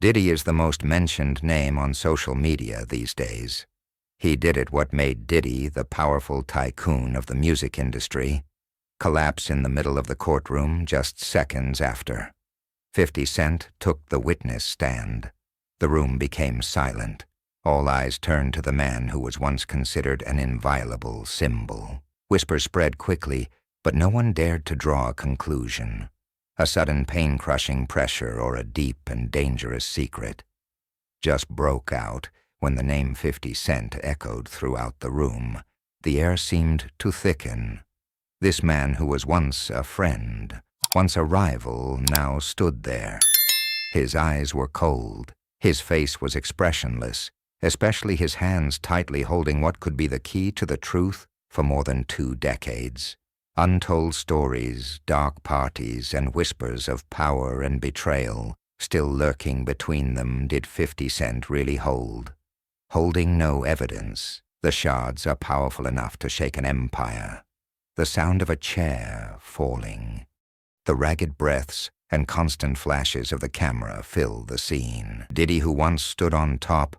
Diddy is the most mentioned name on social media these days. He did it what made Diddy the powerful tycoon of the music industry, collapse in the middle of the courtroom just seconds after. 50 Cent took the witness stand. The room became silent. All eyes turned to the man who was once considered an inviolable symbol. Whispers spread quickly, but no one dared to draw a conclusion. A sudden pain-crushing pressure or a deep and dangerous secret just broke out when the name 50 Cent echoed throughout the room. The air seemed to thicken. This man who was once a friend, once a rival, now stood there. His eyes were cold. His face was expressionless, especially his hands tightly holding what could be the key to the truth for more than 2 decades. Untold stories, dark parties, and whispers of power and betrayal still lurking between them. Did 50 Cent really hold? Holding no evidence, the shards are powerful enough to shake an empire. The sound of a chair falling. The ragged breaths and constant flashes of the camera fill the scene. Diddy, who once stood on top,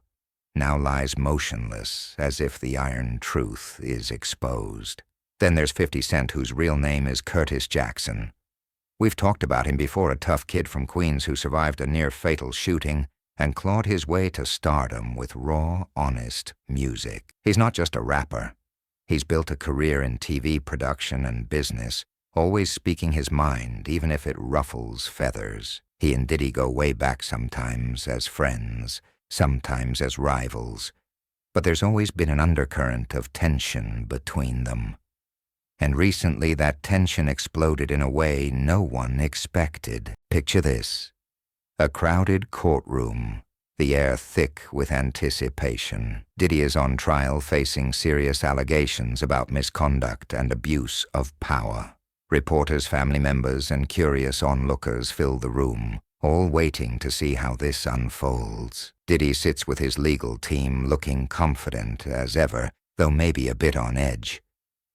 now lies motionless as if the iron truth is exposed. Then there's 50 Cent, whose real name is Curtis Jackson. We've talked about him before, a tough kid from Queens who survived a near-fatal shooting and clawed his way to stardom with raw, honest music. He's not just a rapper. He's built a career in TV production and business, always speaking his mind, even if it ruffles feathers. He and Diddy go way back, sometimes as friends, sometimes as rivals, but there's always been an undercurrent of tension between them. And recently that tension exploded in a way no one expected. Picture this: a crowded courtroom, the air thick with anticipation. Diddy is on trial facing serious allegations about misconduct and abuse of power. Reporters, family members, and curious onlookers fill the room, all waiting to see how this unfolds. Diddy sits with his legal team, looking confident as ever, though maybe a bit on edge.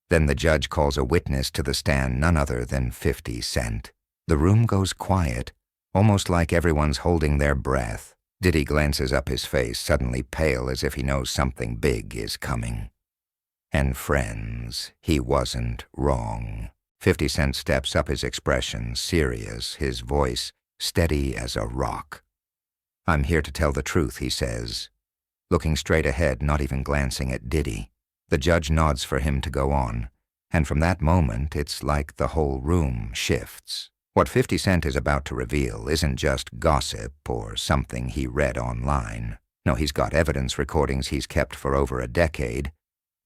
Then the judge calls a witness to the stand, none other than 50 Cent. The room goes quiet, almost like everyone's holding their breath. Diddy glances up, his face suddenly pale as if he knows something big is coming. And friends, he wasn't wrong. 50 Cent steps up, his expression serious, his voice steady as a rock. "I'm here to tell the truth," he says, looking straight ahead, not even glancing at Diddy. The judge nods for him to go on, and from that moment it's like the whole room shifts. What 50 Cent is about to reveal isn't just gossip or something he read online. No, he's got evidence, recordings he's kept for over a decade,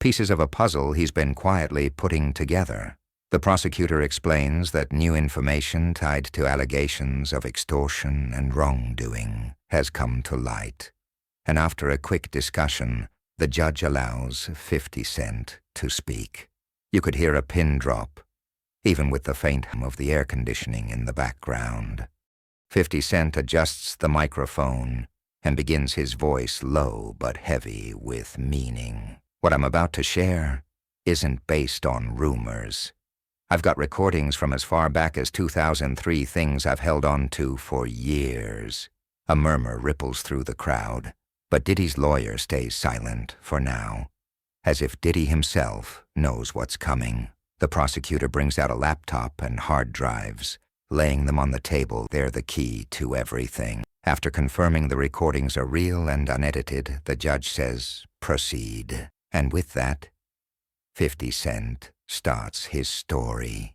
pieces of a puzzle he's been quietly putting together. The prosecutor explains that new information tied to allegations of extortion and wrongdoing has come to light, and after a quick discussion, the judge allows 50 Cent to speak. You could hear a pin drop, even with the faint hum of the air conditioning in the background. 50 Cent adjusts the microphone and begins his voice low but heavy with meaning. "What I'm about to share isn't based on rumors. I've got recordings from as far back as 2003, things I've held on to for years." A murmur ripples through the crowd, but Diddy's lawyer stays silent for now, as if Diddy himself knows what's coming. The prosecutor brings out a laptop and hard drives, laying them on the table. They're the key to everything. After confirming the recordings are real and unedited, the judge says, "Proceed." And with that, 50 Cent starts his story.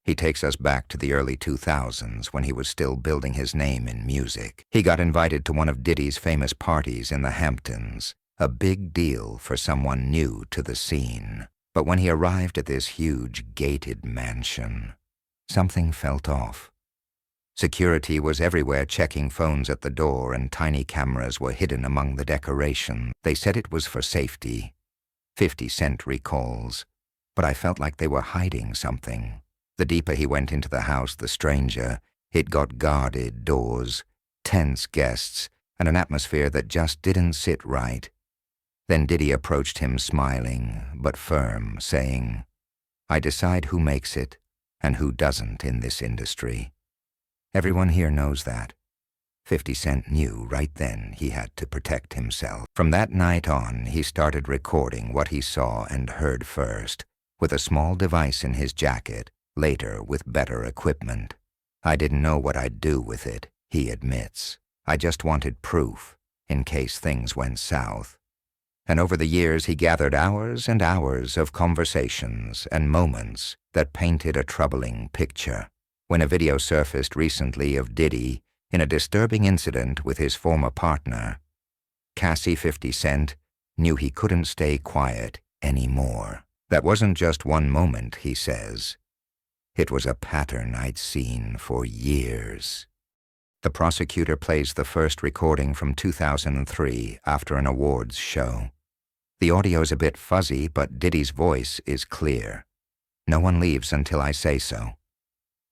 He takes us back to the early 2000s when he was still building his name in music. He got invited to one of Diddy's famous parties in the Hamptons, a big deal for someone new to the scene. But when he arrived at this huge gated mansion, something felt off. Security was everywhere, checking phones at the door, and tiny cameras were hidden among the decoration. They said it was for safety, 50 Cent recalls, but I felt like they were hiding something. The deeper he went into the house, the stranger. It got guarded doors, tense guests, and an atmosphere that just didn't sit right. Then Diddy approached him, smiling but firm, saying, "I decide who makes it and who doesn't in this industry. Everyone here knows that." 50 Cent knew right then he had to protect himself. From that night on, he started recording what he saw and heard first, with a small device in his jacket, later with better equipment. "I didn't know what I'd do with it," he admits. "I just wanted proof, in case things went south." And over the years he gathered hours and hours of conversations and moments that painted a troubling picture. When a video surfaced recently of Diddy in a disturbing incident with his former partner, Cassie 50 Cent knew he couldn't stay quiet anymore. "That wasn't just one moment," he says. "It was a pattern I'd seen for years." The prosecutor plays the first recording from 2003 after an awards show. The audio's a bit fuzzy, but Diddy's voice is clear. "No one leaves until I say so.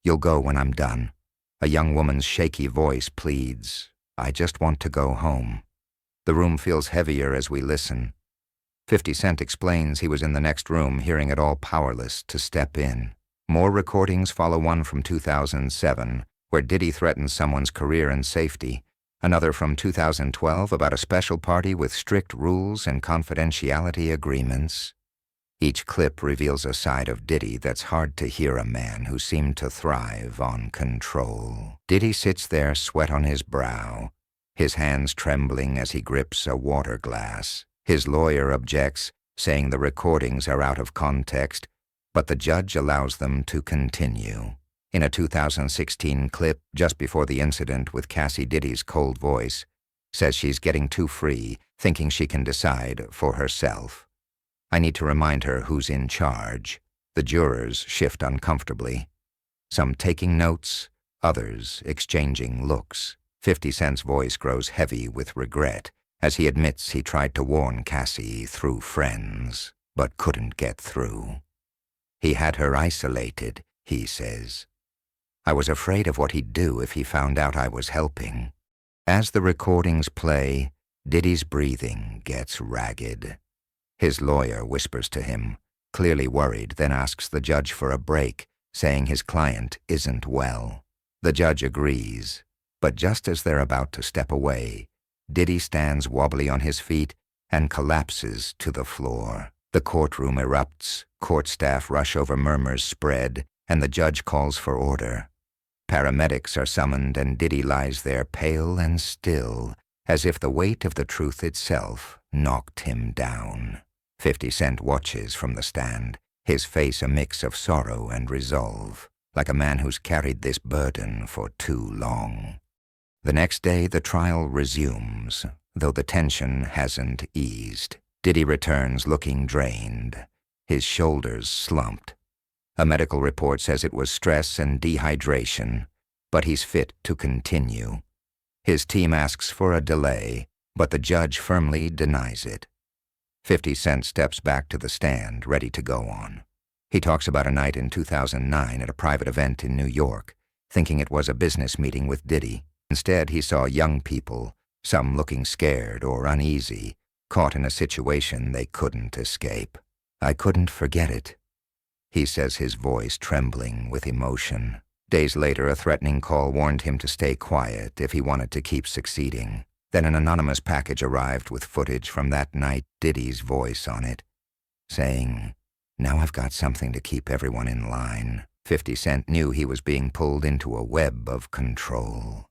You'll go when I'm done." A young woman's shaky voice pleads, "I just want to go home." The room feels heavier as we listen. 50 Cent explains he was in the next room, hearing it all powerless to step in. More recordings follow, one from 2007, where Diddy threatens someone's career and safety, another from 2012 about a special party with strict rules and confidentiality agreements. Each clip reveals a side of Diddy that's hard to hear a man who seemed to thrive on control. Diddy sits there, sweat on his brow, his hands trembling as he grips a water glass. His lawyer objects, saying the recordings are out of context, but the judge allows them to continue. In a 2016 clip, just before the incident with Cassie, Diddy's cold voice says she's getting too free, thinking she can decide for herself. "I need to remind her who's in charge." The jurors shift uncomfortably, some taking notes, others exchanging looks. 50 Cent's voice grows heavy with regret as he admits he tried to warn Cassie through friends, but couldn't get through. "He had her isolated," he says. "I was afraid of what he'd do if he found out I was helping." As the recordings play, Diddy's breathing gets ragged. His lawyer whispers to him, clearly worried, then asks the judge for a break, saying his client isn't well. The judge agrees, but just as they're about to step away, Diddy stands wobbly on his feet and collapses to the floor. The courtroom erupts, court staff rush over, murmurs spread, and the judge calls for order. Paramedics are summoned, and Diddy lies there pale and still, as if the weight of the truth itself knocked him down. 50 Cent watches from the stand, his face a mix of sorrow and resolve, like a man who's carried this burden for too long. The next day, the trial resumes, though the tension hasn't eased. Diddy returns looking drained, his shoulders slumped. A medical report says it was stress and dehydration, but he's fit to continue. His team asks for a delay, but the judge firmly denies it. 50 Cent steps back to the stand, ready to go on. He talks about a night in 2009 at a private event in New York, thinking it was a business meeting with Diddy. Instead, he saw young people, some looking scared or uneasy, caught in a situation they couldn't escape. "I couldn't forget it," he says, his voice trembling with emotion. Days later, a threatening call warned him to stay quiet if he wanted to keep succeeding. Then an anonymous package arrived with footage from that night, Diddy's voice on it, saying, "Now I've got something to keep everyone in line." 50 Cent knew he was being pulled into a web of control.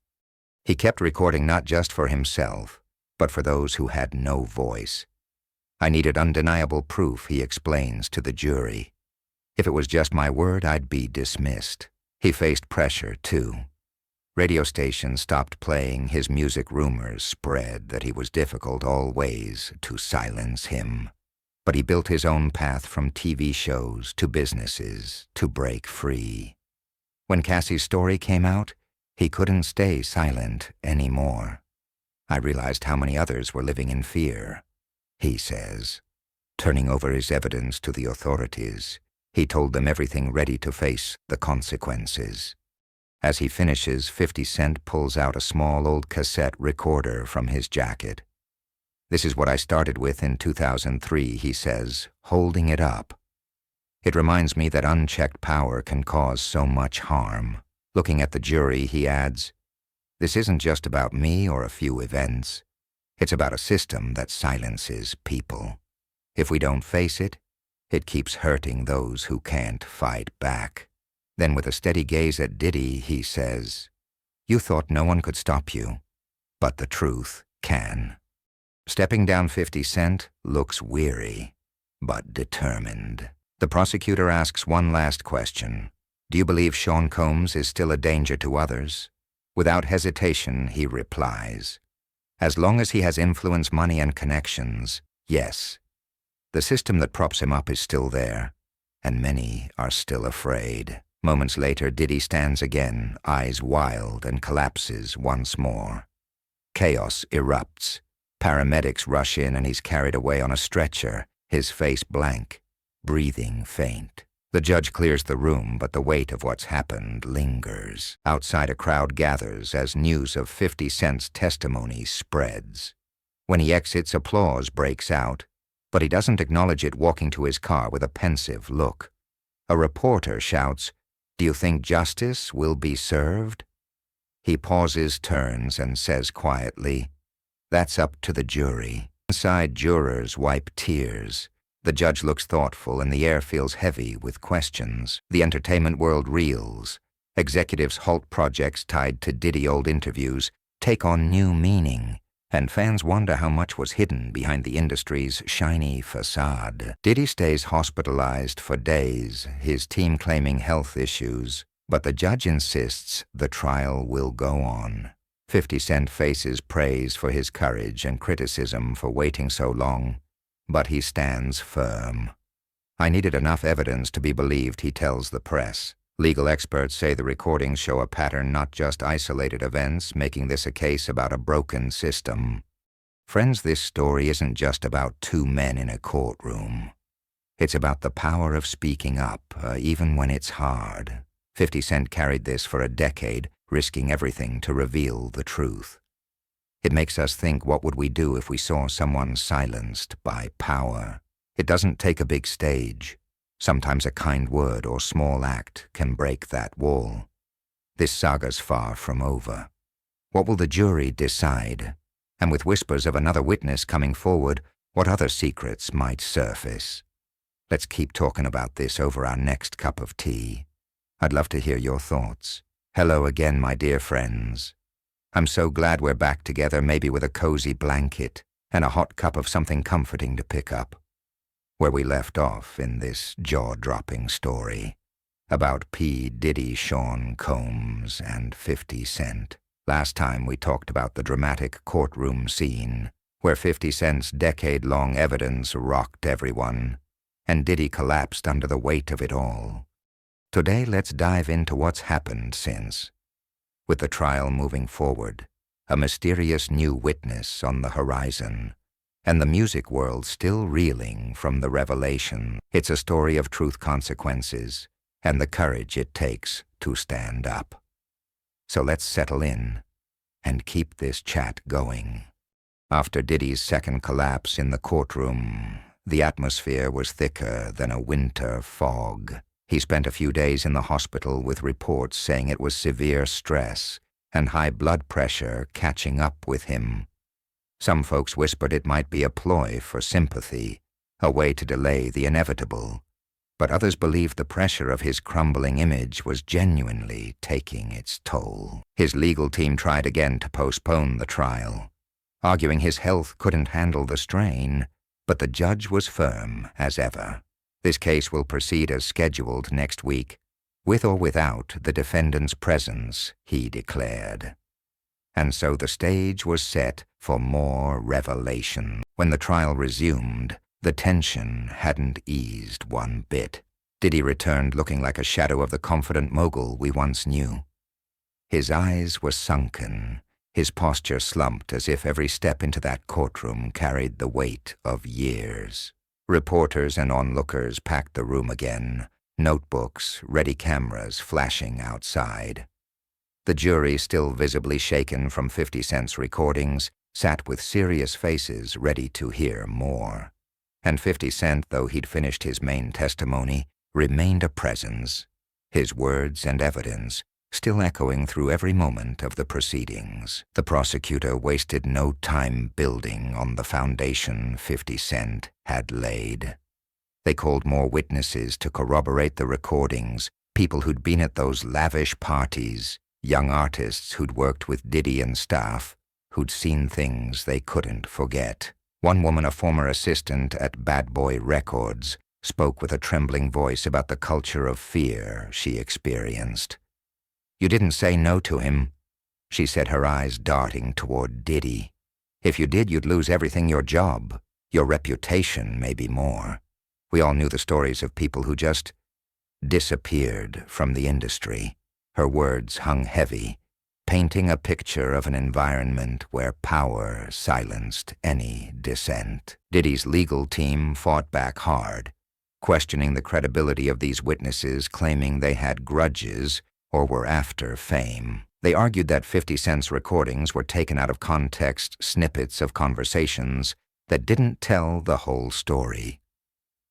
He kept recording not just for himself, but for those who had no voice. "I needed undeniable proof," he explains to the jury. "If it was just my word, I'd be dismissed." He faced pressure, too. Radio stations stopped playing his music, rumors spread that he was difficult all ways to silence him. But he built his own path from TV shows to businesses to break free. When Cassie's story came out, he couldn't stay silent anymore. "I realized how many others were living in fear," he says. Turning over his evidence to the authorities, he told them everything, ready to face the consequences. As he finishes, 50 Cent pulls out a small old cassette recorder from his jacket. "This is what I started with in 2003, he says, holding it up. "It reminds me that unchecked power can cause so much harm." Looking at the jury, he adds, This isn't just about me or a few events. It's about a system that silences people. If we don't face it, it keeps hurting those who can't fight back. Then with a steady gaze at Diddy, he says, "You thought no one could stop you, but the truth can." Stepping down 50 Cent looks weary, but determined. The prosecutor asks one last question. Do you believe Sean Combs is still a danger to others? Without hesitation, he replies, as long as he has influence, money, and connections, yes. The system that props him up is still there, and many are still afraid. Moments later, Diddy stands again, eyes wild, and collapses once more. Chaos erupts. Paramedics rush in and he's carried away on a stretcher, his face blank, breathing faint. The judge clears the room, but the weight of what's happened lingers. Outside, a crowd gathers as news of 50 Cent's testimony spreads. When he exits, applause breaks out, but he doesn't acknowledge it, walking to his car with a pensive look. A reporter shouts, "Do you think justice will be served?" He pauses, turns, and says quietly, "That's up to the jury." Inside, jurors wipe tears. The judge looks thoughtful, and the air feels heavy with questions. The entertainment world reels. Executives halt projects tied to Diddy old interviews, take on new meaning, and fans wonder how much was hidden behind the industry's shiny facade. Diddy stays hospitalized for days, his team claiming health issues, but the judge insists the trial will go on. 50 Cent faces praise for his courage and criticism for waiting so long, but he stands firm. "I needed enough evidence to be believed," he tells the press. Legal experts say the recordings show a pattern, not just isolated events, making this a case about a broken system. Friends, this story isn't just about two men in a courtroom. It's about the power of speaking up, even when it's hard. 50 Cent carried this for a decade, risking everything to reveal the truth. It makes us think, what would we do if we saw someone silenced by power? It doesn't take a big stage. Sometimes a kind word or small act can break that wall. This saga's far from over. What will the jury decide? And with whispers of another witness coming forward, what other secrets might surface? Let's keep talking about this over our next cup of tea. I'd love to hear your thoughts. Hello again, my dear friends. I'm so glad we're back together, maybe with a cozy blanket and a hot cup of something comforting to pick up where we left off in this jaw-dropping story about P. Diddy, Sean Combs, and 50 Cent. Last time we talked about the dramatic courtroom scene where 50 Cent's decade-long evidence rocked everyone, and Diddy collapsed under the weight of it all. Today, let's dive into what's happened since. With the trial moving forward, a mysterious new witness on the horizon, and the music world still reeling from the revelation. It's a story of truth, consequences, and the courage it takes to stand up. So let's settle in and keep this chat going. After Diddy's second collapse in the courtroom, the atmosphere was thicker than a winter fog. He spent a few days in the hospital with reports saying it was severe stress and high blood pressure catching up with him. Some folks whispered it might be a ploy for sympathy, a way to delay the inevitable, but others believed the pressure of his crumbling image was genuinely taking its toll. His legal team tried again to postpone the trial, arguing his health couldn't handle the strain, but the judge was firm as ever. This case will proceed as scheduled next week, with or without the defendant's presence, he declared. And so the stage was set for more revelation. When the trial resumed, the tension hadn't eased one bit. Diddy returned looking like a shadow of the confident mogul we once knew. His eyes were sunken, his posture slumped, as if every step into that courtroom carried the weight of years. Reporters and onlookers packed the room again, notebooks, ready cameras flashing outside. The jury, still visibly shaken from 50 Cent's recordings, sat with serious faces ready to hear more. And 50 Cent, though he'd finished his main testimony, remained a presence. His words and evidence still echoing through every moment of the proceedings. The prosecutor wasted no time building on the foundation 50 Cent had laid. They called more witnesses to corroborate the recordings, people who'd been at those lavish parties, young artists who'd worked with Diddy and staff, who'd seen things they couldn't forget. One woman, a former assistant at Bad Boy Records, spoke with a trembling voice about the culture of fear she experienced. "You didn't say no to him," she said, her eyes darting toward Diddy. "If you did, you'd lose everything, your job, your reputation, maybe more." We all knew the stories of people who just disappeared from the industry. Her words hung heavy, painting a picture of an environment where power silenced any dissent. Diddy's legal team fought back hard, questioning the credibility of these witnesses, claiming they had grudges or were after fame. They argued that 50 Cent's recordings were taken out of context, snippets of conversations that didn't tell the whole story.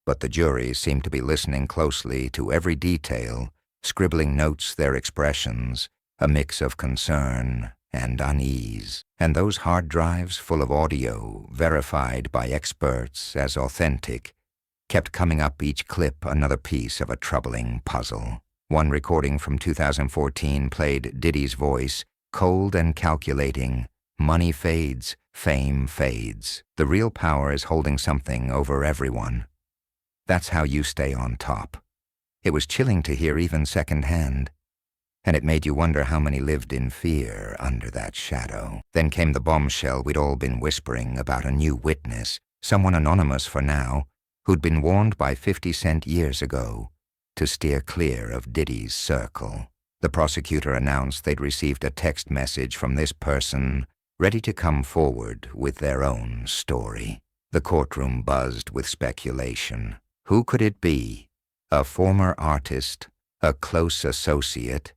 But the jury seemed to be listening closely to every detail, scribbling notes their expressions, a mix of concern and unease. And those hard drives full of audio, verified by experts as authentic, kept coming up, each clip another piece of a troubling puzzle. One recording from 2014 played Diddy's voice, cold and calculating. "Money fades, fame fades. The real power is holding something over everyone. That's how you stay on top." It was chilling to hear even secondhand, and it made you wonder how many lived in fear under that shadow. Then came the bombshell we'd all been whispering about: a new witness, someone anonymous for now, who'd been warned by 50 Cent years ago to steer clear of Diddy's circle. The prosecutor announced they'd received a text message from this person, ready to come forward with their own story. The courtroom buzzed with speculation. Who could it be? A former artist? A close associate?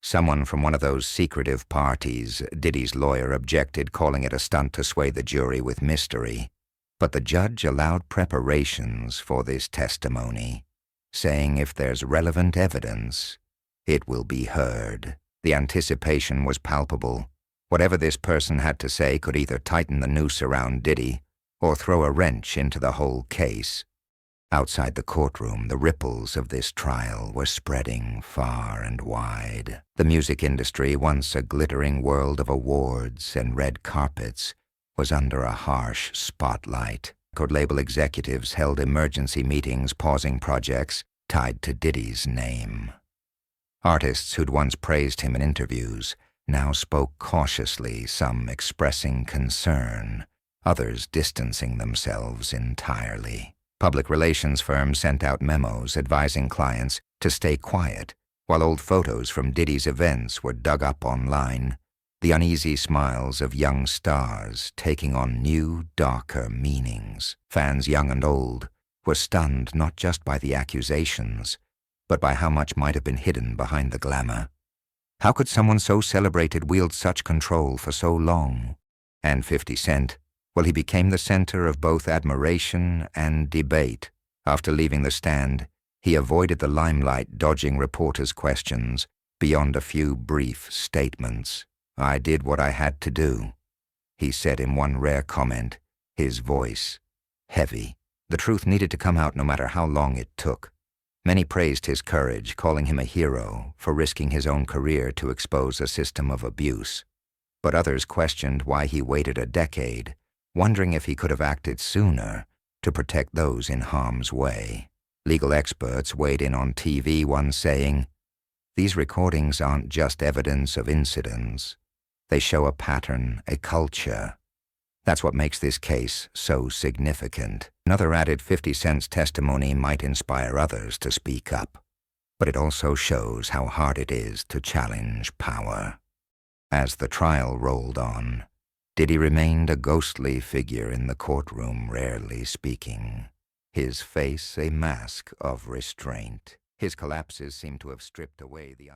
Someone from one of those secretive parties? Diddy's lawyer objected, calling it a stunt to sway the jury with mystery. But the judge allowed preparations for this testimony, saying if there's relevant evidence, it will be heard. The anticipation was palpable. Whatever this person had to say could either tighten the noose around Diddy or throw a wrench into the whole case. Outside the courtroom, the ripples of this trial were spreading far and wide. The music industry, once a glittering world of awards and red carpets, was under a harsh spotlight. Record label executives held emergency meetings, pausing projects tied to Diddy's name. Artists who'd once praised him in interviews now spoke cautiously, some expressing concern, others distancing themselves entirely. Public relations firms sent out memos advising clients to stay quiet, while old photos from Diddy's events were dug up online, the uneasy smiles of young stars taking on new, darker meanings. Fans young and old were stunned not just by the accusations, but by how much might have been hidden behind the glamour. How could someone so celebrated wield such control for so long? And 50 Cent, well, he became the center of both admiration and debate. After leaving the stand, he avoided the limelight, dodging reporters' questions beyond a few brief statements. "I did what I had to do," he said in one rare comment, his voice heavy. The truth needed to come out no matter how long it took. Many praised his courage, calling him a hero for risking his own career to expose a system of abuse. But others questioned why he waited a decade, wondering if he could have acted sooner to protect those in harm's way. Legal experts weighed in on TV, one saying, "These recordings aren't just evidence of incidents. They show a pattern, a culture. That's what makes this case so significant." Another added 50 Cent's testimony might inspire others to speak up, but it also shows how hard it is to challenge power. As the trial rolled on, Diddy remained a ghostly figure in the courtroom, rarely speaking, his face a mask of restraint. His collapses seemed to have stripped away the